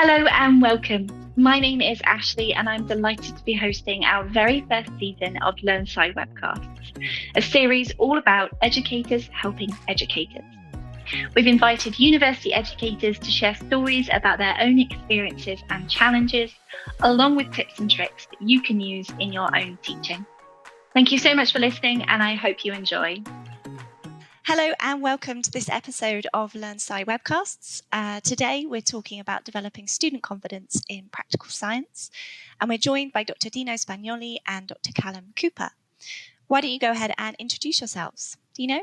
Hello and welcome. My name is Ashleigh and I'm delighted to be hosting our very first season of LearnSci Webcasts, a series all about educators helping educators. We've invited university educators to share stories about their own experiences and challenges, along with tips and tricks that you can use in your own teaching. Thank you so much for listening and I hope you enjoy. Hello and welcome to this episode of LearnSci Webcasts. Today we're talking about developing student confidence in practical science, and we're joined by Dr. Dino Spagnoli and Dr. Callum Cooper. Why don't you go ahead and introduce yourselves? Dino?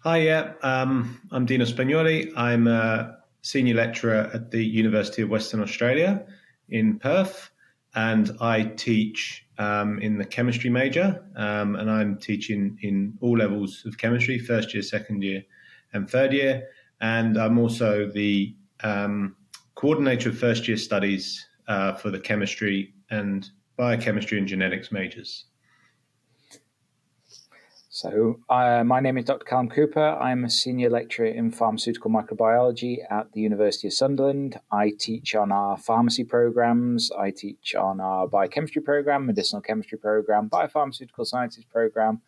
Hi, I'm Dino Spagnoli. I'm a senior lecturer at the University of Western Australia in Perth, and I teach in the chemistry major, and I'm teaching in all levels of chemistry, first year, second year, and third year. And I'm also the coordinator of first year studies for the chemistry and biochemistry and genetics majors. So my name is Dr. Callum Cooper. I'm a senior lecturer in pharmaceutical microbiology at the University of Sunderland. I teach on our pharmacy programs. I teach on our biochemistry program, medicinal chemistry program, biopharmaceutical sciences program,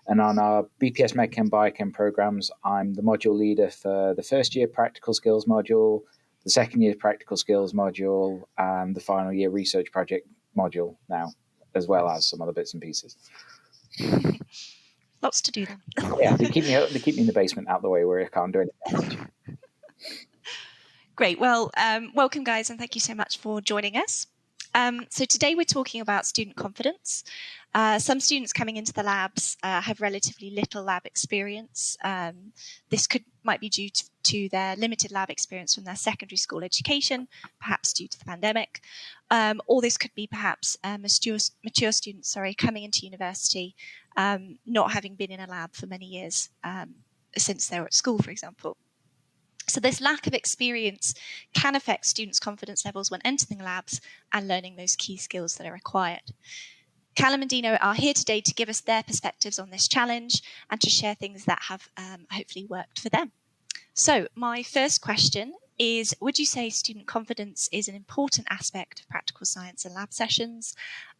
and on our BPS MedChem Biochem programs. I'm the module leader for the first year practical skills module, the second year practical skills module, and the final year research project module now, as well as some other bits and pieces. Lots to do then. Yeah, they keep me in the basement out the way where I can't do anything. Great. Well, welcome guys, and thank you so much for joining us. So today we're talking about student confidence. Some students coming into the labs have relatively little lab experience. This might be due to their limited lab experience from their secondary school education, perhaps due to the pandemic, or this could be perhaps mature students, coming into university, not having been in a lab for many years since they were at school, for example. So this lack of experience can affect students' confidence levels when entering labs and learning those key skills that are required. Callum and Dino are here today to give us their perspectives on this challenge and to share things that have hopefully worked for them. So my first question is, would you say student confidence is an important aspect of practical science and lab sessions,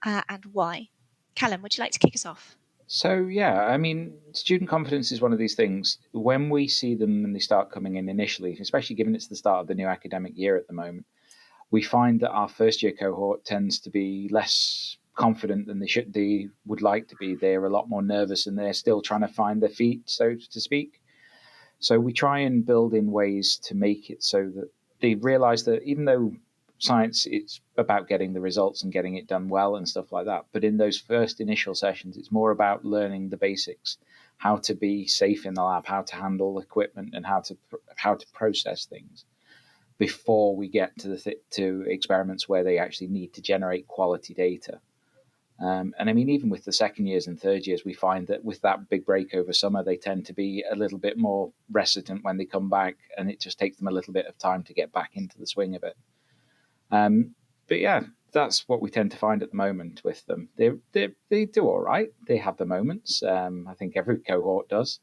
and why? Callum, would you like to kick us off? So, yeah, I mean, student confidence is one of these things. When we see them and they start coming in initially, especially given it's the start of the new academic year at the moment, we find that our first year cohort tends to be less confident than they would like to be. They're a lot more nervous and they're still trying to find their feet, so to speak. So we try and build in ways to make it so that they realize that even though science, it's about getting the results and getting it done well and stuff like that. But in those first initial sessions, it's more about learning the basics, how to be safe in the lab, how to handle equipment, and how to process things before we get to experiments where they actually need to generate quality data. And I mean, even with the second years and third years, we find that with that big break over summer, they tend to be a little bit more reticent when they come back, and it just takes them a little bit of time to get back into the swing of it. But yeah, that's what we tend to find at the moment with them. They do all right. They have the moments. I think every cohort does.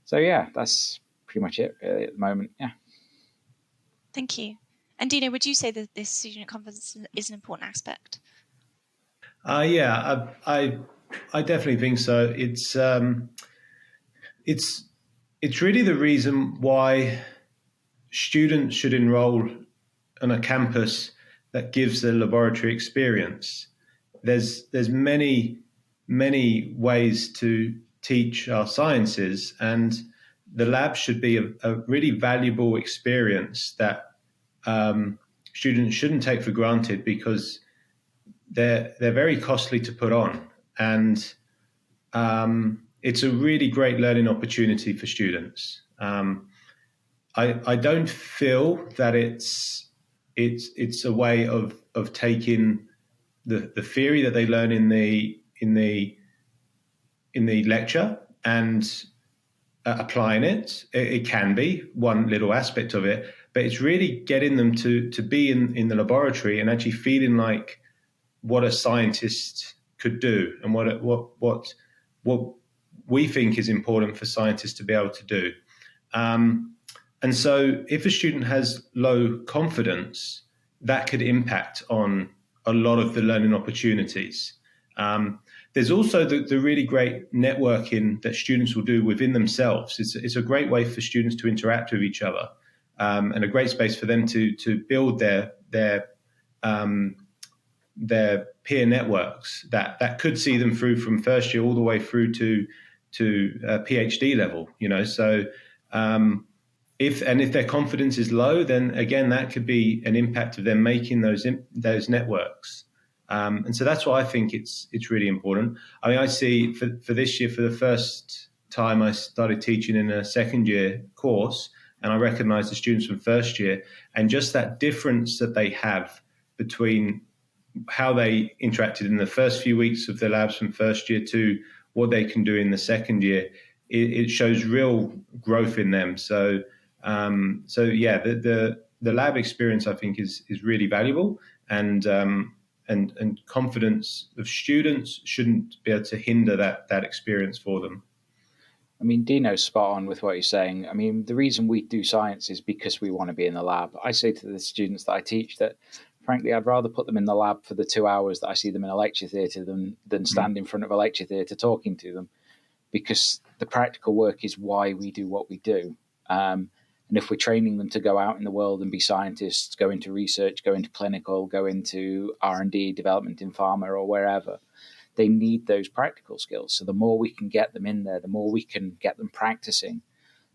So yeah, that's pretty much it really at the moment. Yeah. Thank you. And Dino, would you say that this student confidence is an important aspect? Yeah, I definitely think so. It's really the reason why students should enroll on a campus that gives the laboratory experience. There's many ways to teach our sciences, and the lab should be a really valuable experience that students shouldn't take for granted, because they're very costly to put on, and it's a really great learning opportunity for students. I don't feel that it's a way of taking the theory that they learn in the lecture and applying it. It can be one little aspect of it, but it's really getting them to be in the laboratory and actually feeling like what a scientist could do, and what we think is important for scientists to be able to do. And so if a student has low confidence, that could impact on a lot of the learning opportunities. There's also the really great networking that students will do within themselves. It's a great way for students to interact with each other, and a great space for them to build their peer networks that could see them through from first year all the way through to PhD level. So if their confidence is low, then again that could be an impact of them making those networks. And so that's why I think it's really important. I mean, I see for this year, for the first time, I started teaching in a second year course, and I recognize the students from first year, and just that difference that they have between how they interacted in the first few weeks of the labs from first year to what they can do in the second year, it shows real growth in them. So yeah, the lab experience I think is really valuable, and confidence of students shouldn't be able to hinder that experience for them. I mean, Dino's spot on with what he's saying. I mean, the reason we do science is because we want to be in the lab. I say to the students that I teach that, frankly, I'd rather put them in the lab for the 2 hours that I see them in a lecture theatre than stand in front of a lecture theatre talking to them, because the practical work is why we do what we do. And if we're training them to go out in the world and be scientists, go into research, go into clinical, go into R&D, development in pharma or wherever, they need those practical skills. So the more we can get them in there, the more we can get them practicing,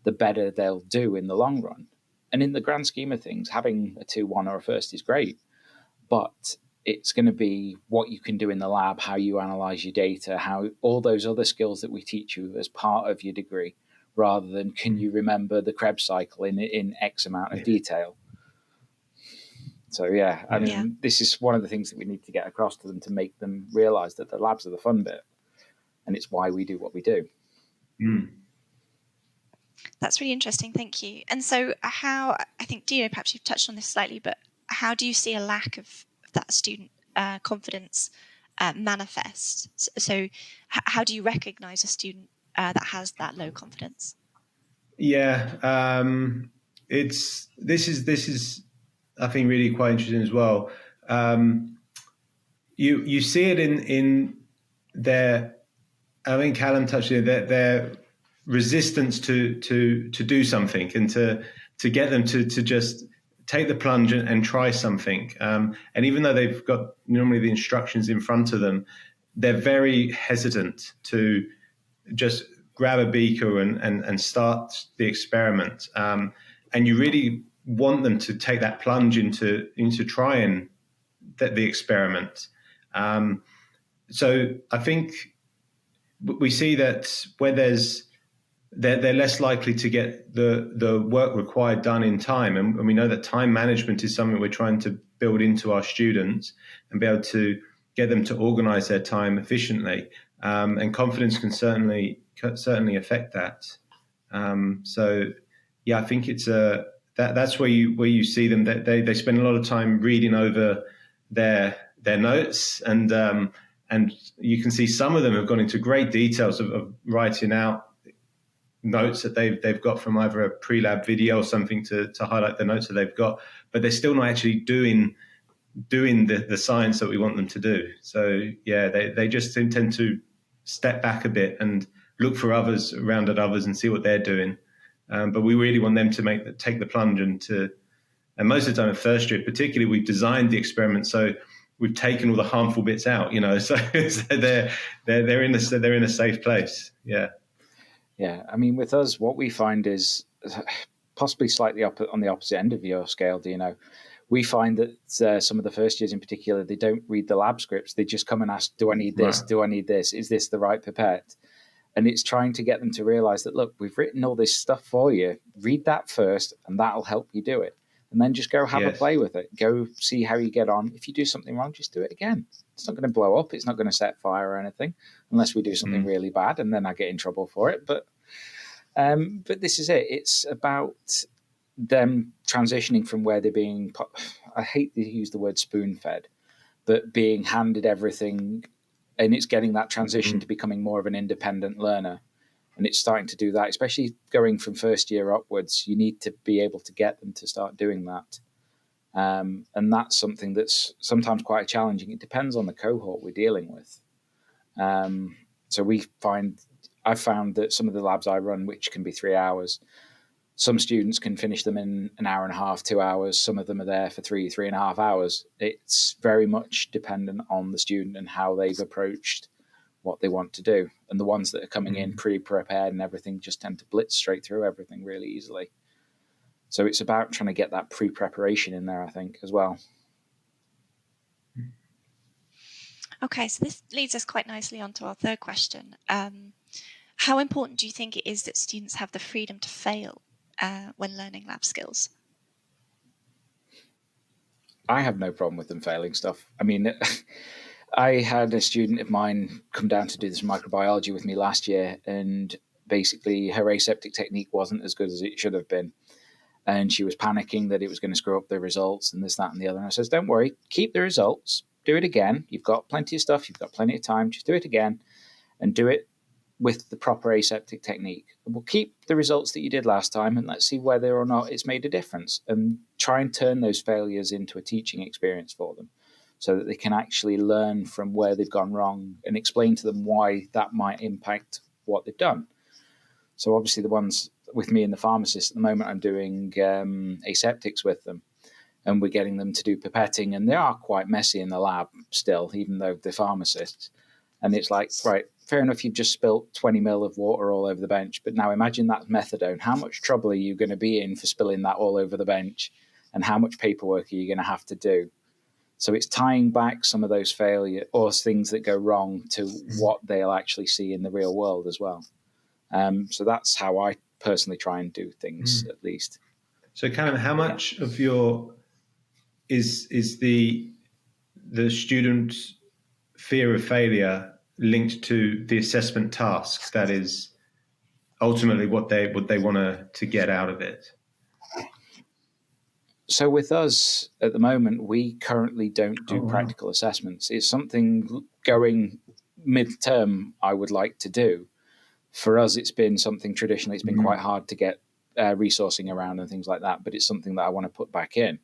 the better they'll do in the long run. And in the grand scheme of things, having a 2-1 or a first is great, but it's going to be what you can do in the lab, how you analyze your data, how all those other skills that we teach you as part of your degree, rather than can you remember the Krebs cycle in X amount of detail. So, yeah, I mean, this is one of the things that we need to get across to them to make them realize that the labs are the fun bit, and it's why we do what we do. That's really interesting. Thank you. And so how, I think, Dino, perhaps you've touched on this slightly, but how do you see a lack of that student confidence manifest? So how do you recognize a student that has that low confidence? Yeah, this is I think really quite interesting as well. You see it in their, I mean, Callum touched on it, their resistance to do something and to get them to just take the plunge and try something. And even though they've got normally the instructions in front of them, they're very hesitant to just grab a beaker and start the experiment. And you really want them to take that plunge into trying the experiment. So I think we see that where they're less likely to get the work required done in time. And we know that time management is something we're trying to build into our students and be able to get them to organize their time efficiently. And confidence can certainly affect that. So yeah, I think it's that's where you see them, that they spend a lot of time reading over their notes, and you can see some of them have gone into great details of writing out notes that they've got from either a pre-lab video or something to highlight the notes that they've got, but they're still not actually doing the science that we want them to do. So yeah, they just tend to step back a bit and look for others around at others and see what they're doing. But we really want them to take the plunge and most of the time in first year, particularly, we've designed the experiment so we've taken all the harmful bits out. So they're in a safe place. Yeah. Yeah, I mean, with us, what we find is possibly slightly up on the opposite end of your scale. We find that some of the first years in particular, they don't read the lab scripts. They just come and ask, "Do I need this? Right. Do I need this? Is this the right pipette?" And it's trying to get them to realize that, look, we've written all this stuff for you. Read that first, and that'll help you do it. And then just go have a play with it. Go see how you get on. If you do something wrong, just do it again. It's not going to blow up. It's not going to set fire or anything, unless we do something really bad, and then I get in trouble for it. But this is it. It's about them transitioning from where they're being, I hate to use the word spoon-fed, but being handed everything, and it's getting that transition to becoming more of an independent learner. And it's starting to do that, especially going from first year upwards. You need to be able to get them to start doing that. And that's something that's sometimes quite challenging. It depends on the cohort we're dealing with. So I've found that some of the labs I run, which can be 3 hours, some students can finish them in an hour and a half, 2 hours. Some of them are there for 3.5 hours. It's very much dependent on the student and how they've approached what they want to do. And the ones that are coming in pre-prepared and everything just tend to blitz straight through everything really easily. So it's about trying to get that pre-preparation in there, I think, as well. Okay, so this leads us quite nicely onto our third question. How important do you think it is that students have the freedom to fail when learning lab skills? I have no problem with them failing stuff. I mean, I had a student of mine come down to do this microbiology with me last year, and basically her aseptic technique wasn't as good as it should have been. And she was panicking that it was going to screw up the results and this, that, and the other. And I says, don't worry, keep the results, do it again. You've got plenty of stuff, you've got plenty of time, just do it again and do it with the proper aseptic technique. We'll keep the results that you did last time and let's see whether or not it's made a difference, and try and turn those failures into a teaching experience for them so that they can actually learn from where they've gone wrong and explain to them why that might impact what they've done. So obviously the ones with me and the pharmacist at the moment, I'm doing aseptics with them, and we're getting them to do pipetting, and they are quite messy in the lab still, even though they're pharmacists. And it's like, right, fair enough, you've just spilt 20 ml of water all over the bench, but now imagine that's methadone. How much trouble are you going to be in for spilling that all over the bench? And how much paperwork are you going to have to do? So it's tying back some of those failures or things that go wrong to what they'll actually see in the real world as well. So that's how I personally try and do things, at least. So Callum, how much of your is the student's fear of failure linked to the assessment task that is ultimately what they want to get out of it? So with us at the moment, we currently don't do practical assessments. It's something going midterm I would like to do. For us, it's been something traditionally, it's been quite hard to get resourcing around and things like that, but it's something that I want to put back in.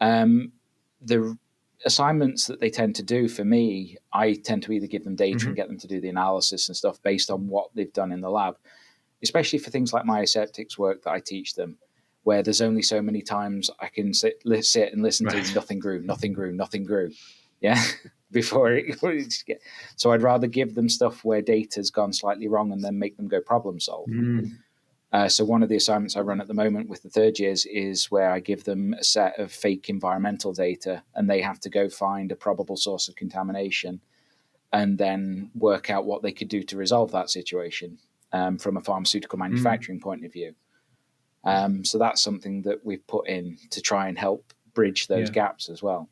The assignments that they tend to do for me, I tend to either give them data and get them to do the analysis and stuff based on what they've done in the lab, especially for things like my aseptics work that I teach them, where there's only so many times I can sit and listen to nothing grew. Yeah. Before it gets. So I'd rather give them stuff where data's gone slightly wrong and then make them go problem solve. So one of the assignments I run at the moment with the third years is where I give them a set of fake environmental data, and they have to go find a probable source of contamination and then work out what they could do to resolve that situation from a pharmaceutical manufacturing point of view. So that's something that we've put in to try and help bridge those gaps as well.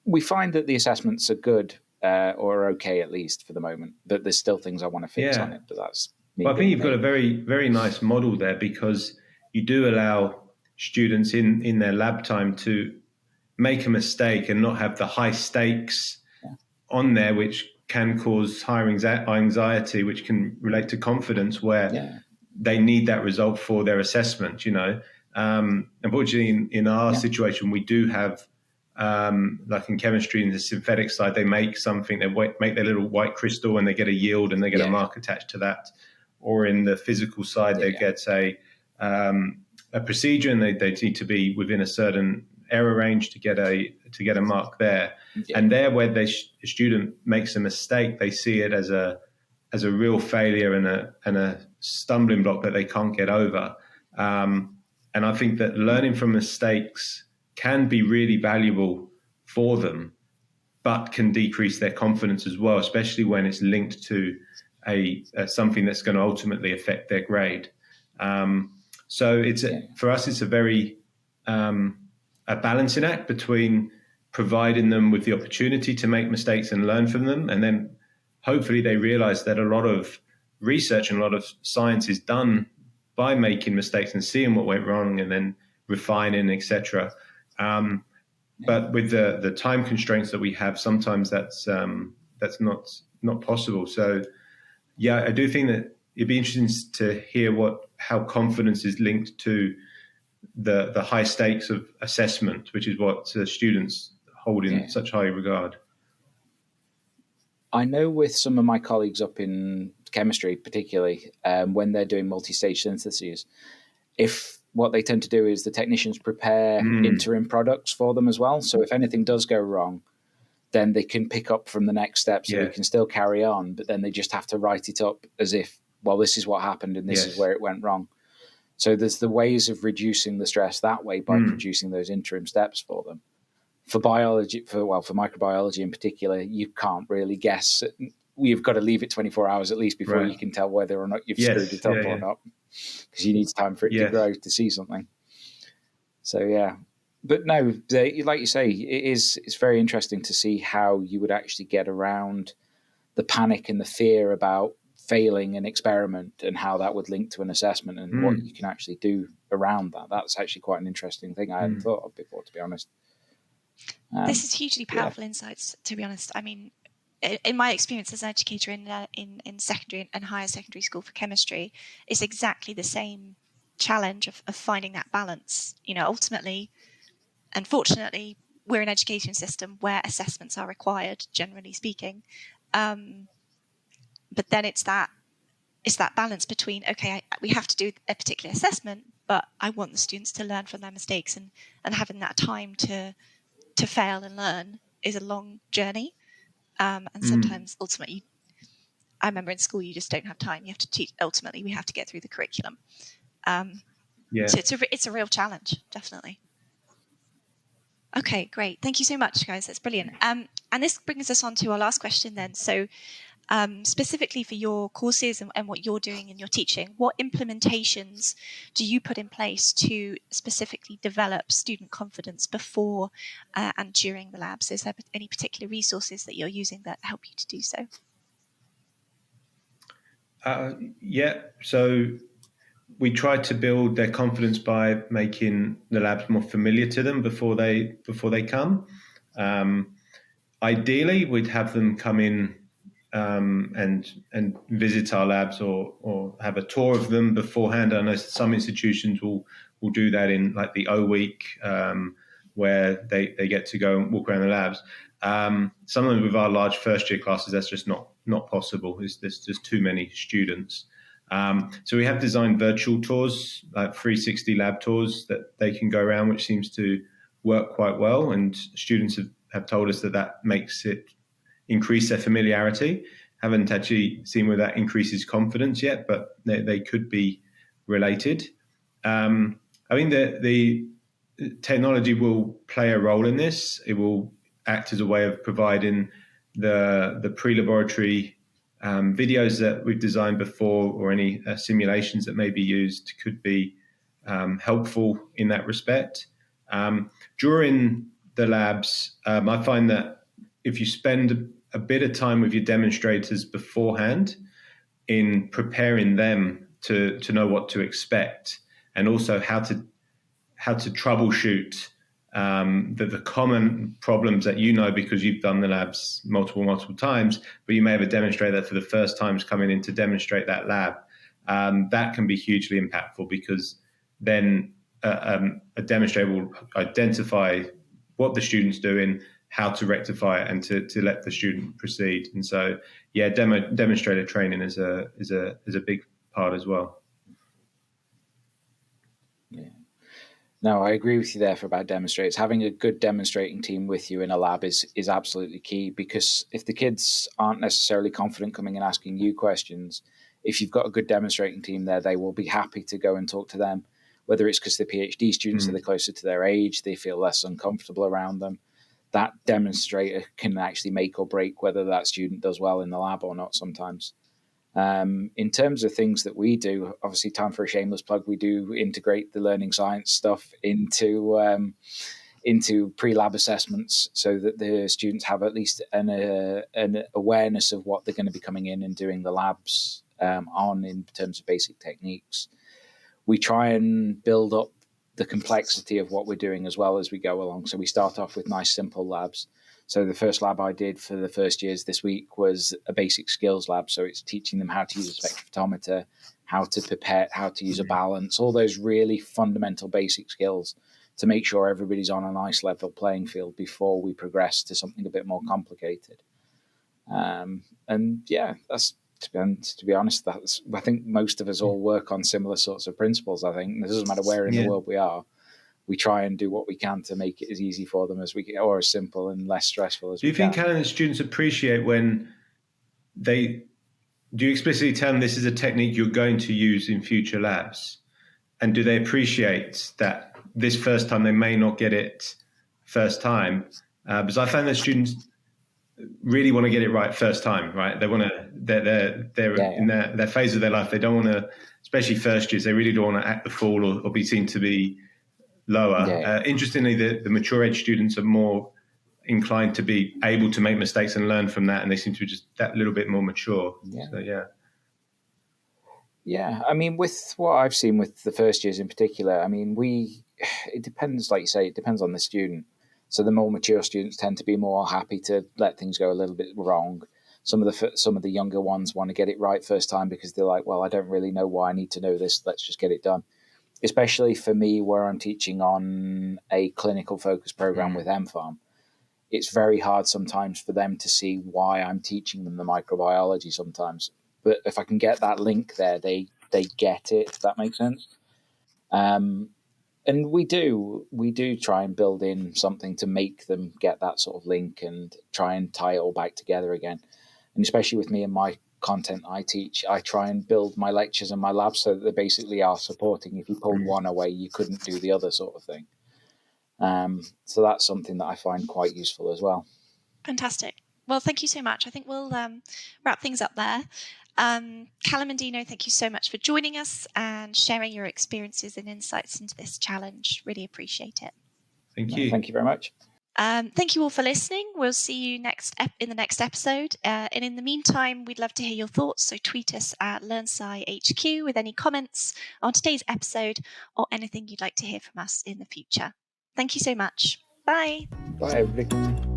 We find that the assessments are good or okay, at least for the moment, but there's still things I want to fix on it. But that's me. Well, I think you've got a very, very nice model there, because you do allow students in their lab time to make a mistake and not have the high stakes on there, which can cause higher anxiety, which can relate to confidence, where they need that result for their assessment. Unfortunately, in our situation, we do have, like in chemistry, in the synthetic side, they make something, they make their little white crystal and they get a yield and they get a mark attached to that. Or in the physical side, they get a procedure and they need to be within a certain error range to get a mark there. And there, where the student makes a mistake, they see it as a real failure and a stumbling block that they can't get over. And I think that learning from mistakes can be really valuable for them, but can decrease their confidence as well, especially when it's linked to something that's going to ultimately affect their grade. So for us, it's a very a balancing act between providing them with the opportunity to make mistakes and learn from them, and then hopefully they realize that a lot of research and a lot of science is done by making mistakes and seeing what went wrong and then refining, etc. But with the time constraints that we have, sometimes that's not possible. So yeah, I do think that it'd be interesting to hear how confidence is linked to the high stakes of assessment, which is what students hold in such high regard. I know with some of my colleagues up in chemistry, particularly when they're doing multi-stage syntheses, if what they tend to do is the technicians prepare interim products for them as well. So if anything does go wrong, then they can pick up from the next step. So they can still carry on, but then they just have to write it up as if, well, this is what happened and this is where it went wrong. So there's the ways of reducing the stress that way by producing those interim steps for them. For biology, for microbiology in particular, you can't really guess. You've got to leave it 24 hours at least before you can tell whether or not you've screwed it up or not, because you need time for it to grow to see something. So, yeah. But no, like you say, it's very interesting to see how you would actually get around the panic and the fear about failing an experiment and how that would link to an assessment and what you can actually do around that. That's actually quite an interesting thing I hadn't thought of before, to be honest. This is hugely powerful insights, to be honest. I mean, in my experience as an educator in secondary and higher secondary school for chemistry, it's exactly the same challenge of finding that balance. You know, ultimately, unfortunately, we're an education system where assessments are required, generally speaking. But then it's that balance between, okay, we have to do a particular assessment, but I want the students to learn from their mistakes, and having that time to fail and learn is a long journey. And sometimes ultimately, I remember in school, you just don't have time. You have to teach. Ultimately, we have to get through the curriculum. So it's a real challenge, definitely. Okay, great. Thank you so much, guys. That's brilliant. And this brings us on to our last question then. So specifically for your courses and what you're doing in your teaching, what implementations do you put in place to specifically develop student confidence before and during the labs? Is there any particular resources that you're using that help you to do so? So we try to build their confidence by making the labs more familiar to them before they come. Ideally, we'd have them come in and visit our labs or have a tour of them beforehand. I know some institutions will do that in like the O week, where they get to go and walk around the labs. Sometimes with our large first year classes, that's just not possible. There's just too many students. So we have designed virtual tours, like 360 lab tours that they can go around, which seems to work quite well. And students have told us that makes it increase their familiarity. Haven't actually seen where that increases confidence yet, but they could be related. I think the technology will play a role in this. It will act as a way of providing the pre-laboratory videos that we've designed before, or any simulations that may be used could be helpful in that respect. During the labs, I find that if you spend a bit of time with your demonstrators beforehand in preparing them to know what to expect, and also how to troubleshoot the common problems that because you've done the labs multiple times, but you may have a demonstrator that for the first time is coming in to demonstrate that lab. That can be hugely impactful, because then a demonstrator will identify what the student's doing, how to rectify it, and to let the student proceed. And so, demonstrator training is a big part as well. Yeah. No, I agree with you there about demonstrators. Having a good demonstrating team with you in a lab is absolutely key, because if the kids aren't necessarily confident coming and asking you questions, if you've got a good demonstrating team there, they will be happy to go and talk to them, whether it's because they're PhD students, so they're closer to their age, they feel less uncomfortable around them. That demonstrator can actually make or break whether that student does well in the lab or not sometimes. In terms of things that we do, obviously, time for a shameless plug, we do integrate the learning science stuff into pre-lab assessments, so that the students have at least an awareness of what they're going to be coming in and doing the labs on in terms of basic techniques. We try and build up the complexity of what we're doing as well as we go along. So we start off with nice, simple labs. So the first lab I did for the first years this week was a basic skills lab. So it's teaching them how to use a spectrophotometer, how to pipette, how to use a balance, all those really fundamental basic skills to make sure everybody's on a nice level playing field before we progress to something a bit more complicated. And yeah, that's to be honest, I think most of us all work on similar sorts of principles. I think it doesn't matter where in the world we are. We try and do what we can to make it as easy for them as we can, or as simple and less stressful as we can. Do you think, Callum, that students appreciate when do you explicitly tell them this is a technique you're going to use in future labs? And do they appreciate that this first time they may not get it first time? Because I find that students really want to get it right first time, right? They want to, they're in their phase of their life. They don't want to, especially first years, they really don't want to act the fool or be seen to be lower. Interestingly, the mature age students are more inclined to be able to make mistakes and learn from that, and they seem to be just that little bit more mature. Yeah, I mean, with what I've seen with the first years in particular, I mean, it depends, like you say, it depends on the student. So the more mature students tend to be more happy to let things go a little bit wrong. Some of the younger ones want to get it right first time because they're like, well, I don't really know why I need to know this. Let's just get it done. Especially for me, where I'm teaching on a clinical focus program with MPharm, it's very hard sometimes for them to see why I'm teaching them the microbiology sometimes. But if I can get that link there, they get it, if that makes sense. And we do try and build in something to make them get that sort of link and try and tie it all back together again. And especially with me and my content I teach, I try and build my lectures and my labs so that they basically are supporting. If you pulled one away, you couldn't do the other sort of thing. So that's something that I find quite useful as well. Fantastic. Well, thank you so much. I think we'll wrap things up there. Callum and Dino, thank you so much for joining us and sharing your experiences and insights into this challenge. Really appreciate it. Thank you. Thank you very much. Thank you all for listening. We'll see you in the next episode. And in the meantime, we'd love to hear your thoughts. So tweet us at LearnSci HQ with any comments on today's episode or anything you'd like to hear from us in the future. Thank you so much. Bye. Bye, everybody.